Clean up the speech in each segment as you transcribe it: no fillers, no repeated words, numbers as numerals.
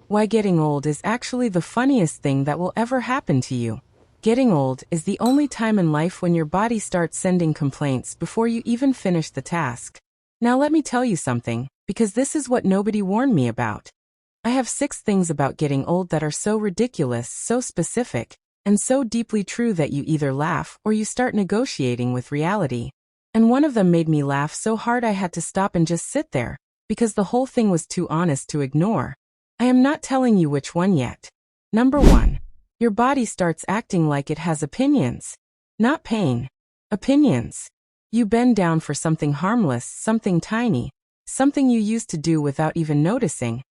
Why getting old is actually the funniest thing that will ever happen to you. Getting old is the only time in life when your body starts sending complaints before you even finish the task. Now let me tell you something, because this is what nobody warned me about. I have 6 things about getting old that are so ridiculous, so specific, and so deeply true that you either laugh or you start negotiating with reality. And one of them made me laugh so hard I had to stop and just sit there, because the whole thing was too honest to ignore. I am not telling you which one yet. Number 1. Your body starts acting like it has opinions. Not pain. Opinions. You bend down for something harmless, something tiny, something you used to do without even noticing.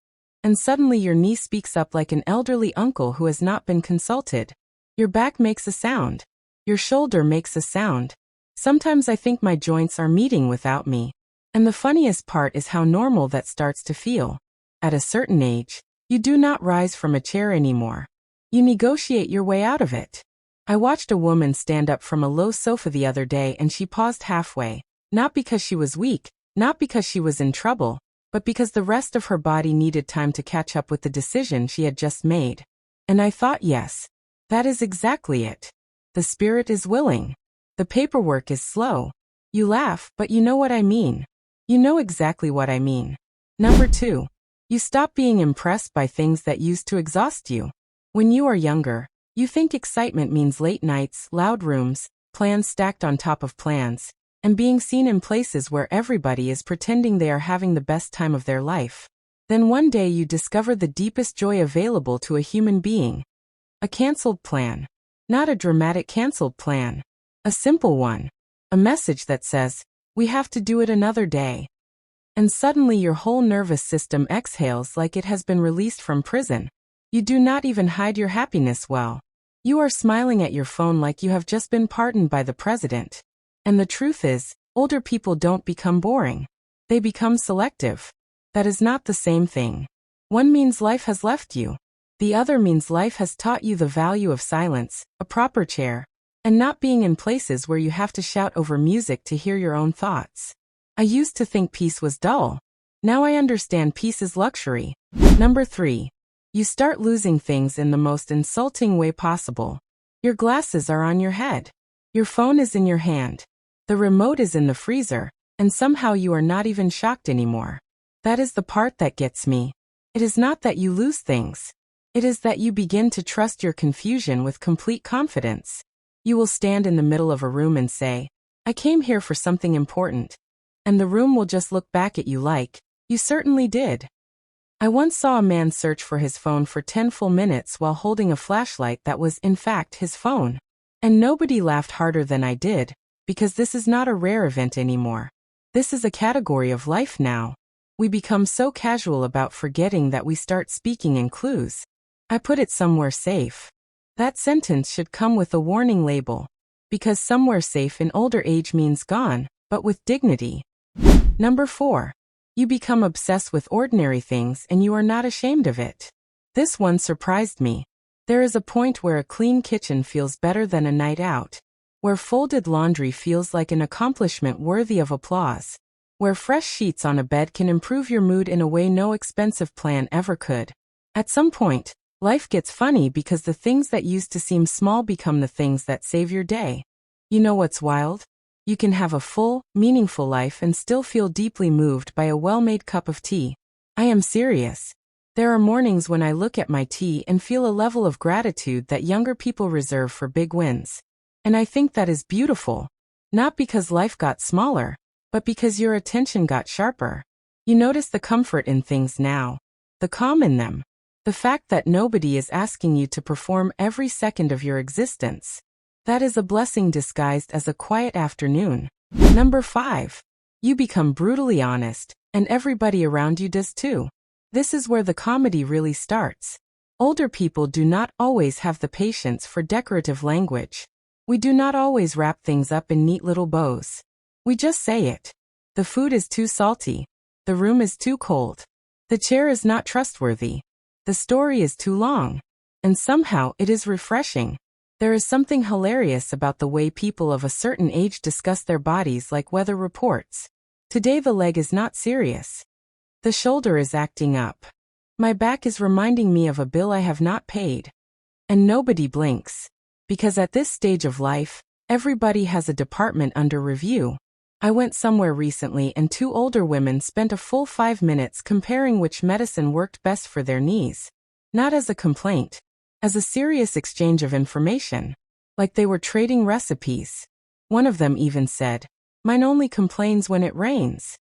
And suddenly your knee speaks up like an elderly uncle who has not been consulted. Your back makes a sound. Your shoulder makes a sound. Sometimes I think my joints are meeting without me. And the funniest part is how normal that starts to feel. At a certain age, you do not rise from a chair anymore. You negotiate your way out of it. I watched a woman stand up from a low sofa the other day and she paused halfway, not because she was weak, not because she was in trouble, but because the rest of her body needed time to catch up with the decision she had just made. And I thought, yes, that is exactly it. The spirit is willing. The paperwork is slow. You laugh, but you know what I mean. You know exactly what I mean. Number 2. You stop being impressed by things that used to exhaust you. When you are younger, you think excitement means late nights, loud rooms, plans stacked on top of plans, and being seen in places where everybody is pretending they are having the best time of their life. Then one day you discover the deepest joy available to a human being. A canceled plan. Not a dramatic canceled plan. A simple one. A message that says, "We have to do it another day." And suddenly your whole nervous system exhales like it has been released from prison. You do not even hide your happiness well. You are smiling at your phone like you have just been pardoned by the president. And the truth is, older people don't become boring. They become selective. That is not the same thing. One means life has left you. The other means life has taught you the value of silence, a proper chair, and not being in places where you have to shout over music to hear your own thoughts. I used to think peace was dull. Now I understand peace is luxury. Number 3. You start losing things in the most insulting way possible. Your glasses are on your head. Your phone is in your hand. The remote is in the freezer, and somehow you are not even shocked anymore. That is the part that gets me. It is not that you lose things. It is that you begin to trust your confusion with complete confidence. You will stand in the middle of a room and say, "I came here for something important." And the room will just look back at you like, "You certainly did." I once saw a man search for his phone for 10 full minutes while holding a flashlight that was, in fact, his phone. And nobody laughed harder than I did, because this is not a rare event anymore. This is a category of life now. We become so casual about forgetting that we start speaking in clues. I put it somewhere safe. That sentence should come with a warning label, because somewhere safe in older age means gone, but with dignity. Number 4. You become obsessed with ordinary things and you are not ashamed of it. This one surprised me. There is a point where a clean kitchen feels better than a night out, where folded laundry feels like an accomplishment worthy of applause, where fresh sheets on a bed can improve your mood in a way no expensive plan ever could. At some point, life gets funny because the things that used to seem small become the things that save your day. You know what's wild? You can have a full, meaningful life and still feel deeply moved by a well-made cup of tea. I am serious. There are mornings when I look at my tea and feel a level of gratitude that younger people reserve for big wins. And I think that is beautiful. Not because life got smaller, but because your attention got sharper. You notice the comfort in things now, the calm in them, the fact that nobody is asking you to perform every second of your existence. That is a blessing disguised as a quiet afternoon. Number 5. You become brutally honest, and everybody around you does too. This is where the comedy really starts. Older people do not always have the patience for decorative language. We do not always wrap things up in neat little bows. We just say it. The food is too salty. The room is too cold. The chair is not trustworthy. The story is too long. And somehow it is refreshing. There is something hilarious about the way people of a certain age discuss their bodies like weather reports. Today the leg is not serious. The shoulder is acting up. My back is reminding me of a bill I have not paid. And nobody blinks. Because at this stage of life, everybody has a department under review. I went somewhere recently and two older women spent a full 5 minutes comparing which medicine worked best for their knees. Not as a complaint. As a serious exchange of information. Like they were trading recipes. One of them even said, "Mine only complains when it rains."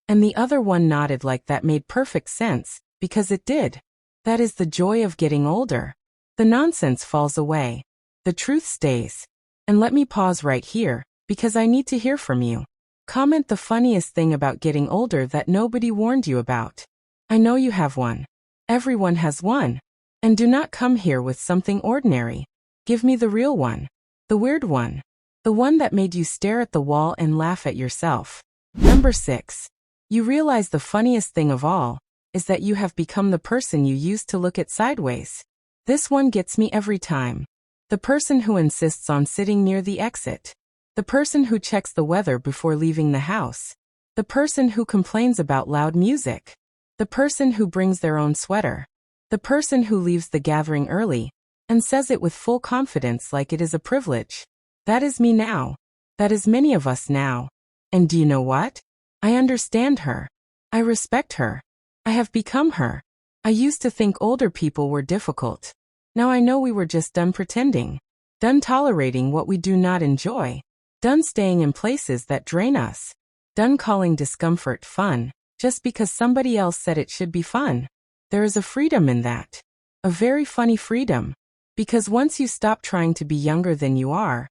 And the other one nodded like that made perfect sense, because it did. That is the joy of getting older. The nonsense falls away. The truth stays. And let me pause right here, because I need to hear from you. Comment the funniest thing about getting older that nobody warned you about. I know you have one. Everyone has one. And do not come here with something ordinary. Give me the real one. The weird one. The one that made you stare at the wall and laugh at yourself. Number 6. You realize the funniest thing of all is that you have become the person you used to look at sideways. This one gets me every time. The person who insists on sitting near the exit. The person who checks the weather before leaving the house. The person who complains about loud music. The person who brings their own sweater. The person who leaves the gathering early and says it with full confidence like it is a privilege. That is me now. That is many of us now. And do you know what? I understand her. I respect her. I have become her. I used to think older people were difficult. Now I know we were just done pretending. Done tolerating what we do not enjoy. Done staying in places that drain us. Done calling discomfort fun, just because somebody else said it should be fun. There is a freedom in that. A very funny freedom. Because once you stop trying to be younger than you are,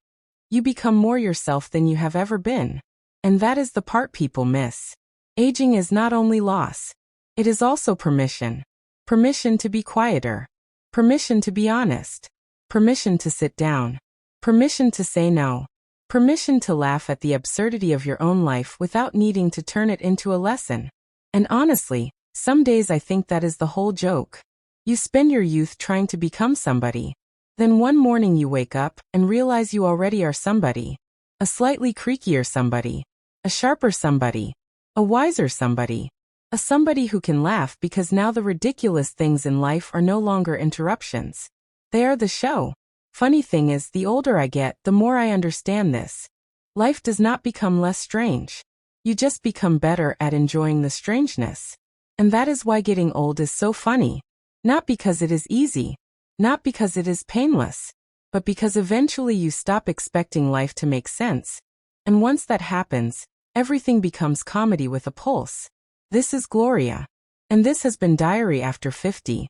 you become more yourself than you have ever been. And that is the part people miss. Aging is not only loss. It is also permission. Permission to be quieter. Permission to be honest. Permission to sit down. Permission to say no. Permission to laugh at the absurdity of your own life without needing to turn it into a lesson. And honestly, some days I think that is the whole joke. You spend your youth trying to become somebody. Then one morning you wake up and realize you already are somebody. A slightly creakier somebody. A sharper somebody. A wiser somebody. A somebody who can laugh because now the ridiculous things in life are no longer interruptions. They are the show. Funny thing is, the older I get, the more I understand this. Life does not become less strange. You just become better at enjoying the strangeness. And that is why getting old is so funny. Not because it is easy. Not because it is painless. But because eventually you stop expecting life to make sense. And once that happens, everything becomes comedy with a pulse. This is Gloria. And this has been Diary After 50.